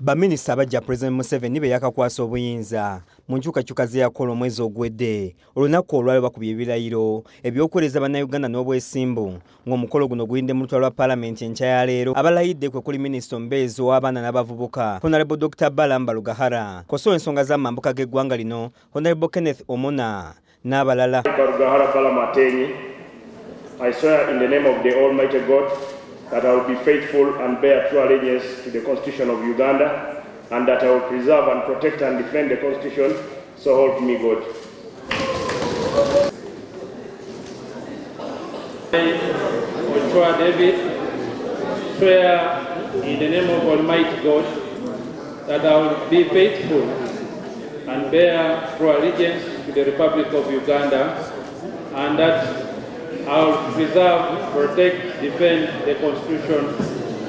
Minisita abajja President Museveni be yakakwasa obuyinza mu nkyukakyuka ze yakola omwezi ogwedde olunaku olwali bakubye ebirayiro ebyokuweereza bannayuganda n'obwesimbu ng'omukolo guno guyinde mu lutalo lwa Palamenti enkya ya leero. Abalayide kwe kuli Minisita omubeezi w'abaana n'abavubuka Honorable Dr. Balam Balugahara, koso ensonga z'amambuka g'eggwanga lino Honorable Kenneth Omona n'abalala. I swear in the name of the Almighty God that I will be faithful and bear true allegiance to the Constitution of Uganda, and that I will preserve and protect and defend the Constitution, so help me God. I, Ochoa David, swear in the name of Almighty God that I will be faithful and bear true allegiance to the Republic of Uganda, and that I will preserve, protect, defend the Constitution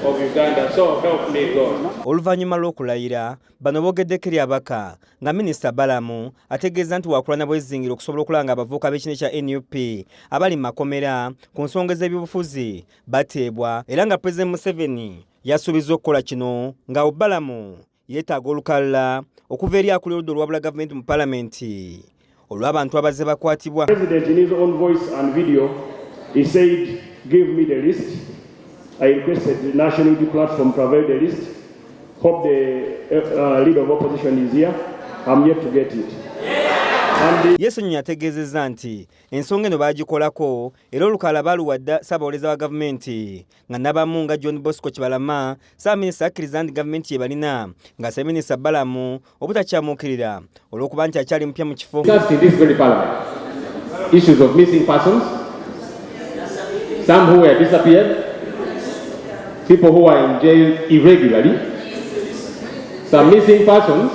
of Uganda. So help me God. Oluvannyuma lw'okulayira bano boogeddeko eri abaka nga Minisita Balamu ategeeza nti waakulana bwezingira okusobola okulanga abavubuka b'ekine kya NUP abali mu makomera ku nsonga z'ebyobufuzi batebwa, era nga President Museveni yasuubiza okukola kino nga Balamu yeetaaga olukalala okuva eri akulira oludda olwabula gavumenti mu Palamenti olw'abantu abazze bakwatibwa. President in his own voice and video, he said, give me the list. I requested the National Unity Platform to avail the list. Hope the leader of opposition is here. I'm yet to get it. Ssenyonyi ategeezezza nti ensonga eno baagikolako era olukalala baaluwadde ssaabawolereza wa gavumenti nga n'abamu nga John Bosco Kibalama Ssaabaminisita akkiriza nti gavumenti ye balina ng'asaba Minisita Balamu obutakyamuukirira olw'okuba nti akyali mpya mu kifo. Issues of missing persons, some who were disappeared, people who are in jail irregularly, some missing persons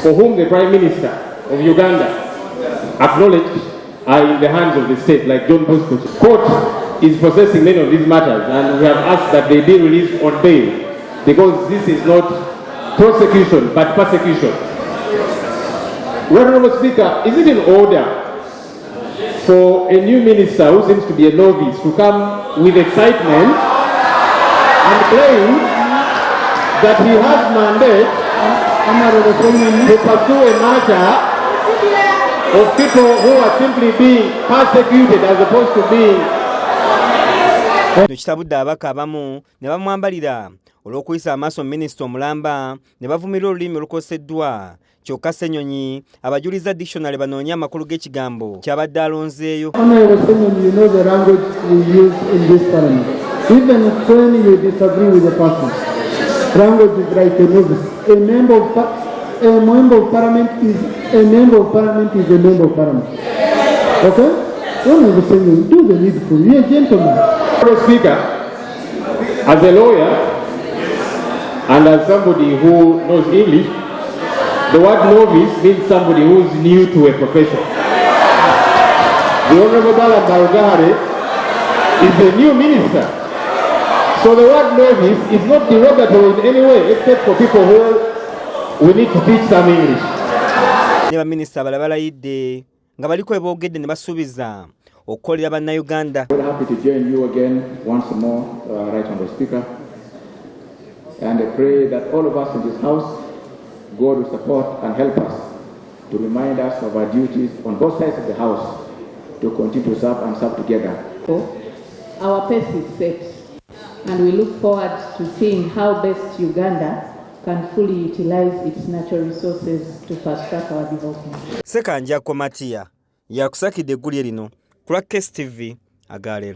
for whom the Prime Minister of Uganda acknowledged are in the hands of the state, like John Bosco. Court is processing many of these matters, and we have asked that they be released on bail, because this is not prosecution but persecution. Honourable Speaker, is it in order for a new minister who seems to be a novice to come with excitement and claim that he has mandate to pursue a matter of people who are simply being persecuted as opposed to being... Kitabudde abaka abamu ne bamwambalira olw'okuyisa amaaso Minisita omulamba ne bavumirira olulimi olukoseddwa. Kyokka Ssenyonyi abajuliza dictionary banoonya amakulu g'ekigambo kyabadde alonzeeyo. Ono Ssenyonyi, you know the language we use in this parliament. Even when you disagree with the person, language is like a novice. A member of parliament is a member of parliament is a member of parliament. Okay? Ono Ssenyonyi, do the needful. You're a gentleman. Mr. Speaker, as a lawyer and as somebody who knows English, the word novice means somebody who is new to a profession. The Honorable Balam Balugahara is a new minister. So the word novice is not derogatory in any way, except for people who we need to teach some English. Ne Minisita Balayide nga baliko eboogedde ne basuubiza okukolera bannayuganda. We're happy to join you again once more, Right Honourable Speaker, and I pray that all of us in this House, God will support and help us to remind us of our duties on both sides of the House to continue to serve and serve together. Our pace is set, and we look forward to seeing how best Uganda can fully utilize its natural resources to fast-track our development. Sekanja Komatiya yakusakidde eggulye lino ku Case TV Agaleero.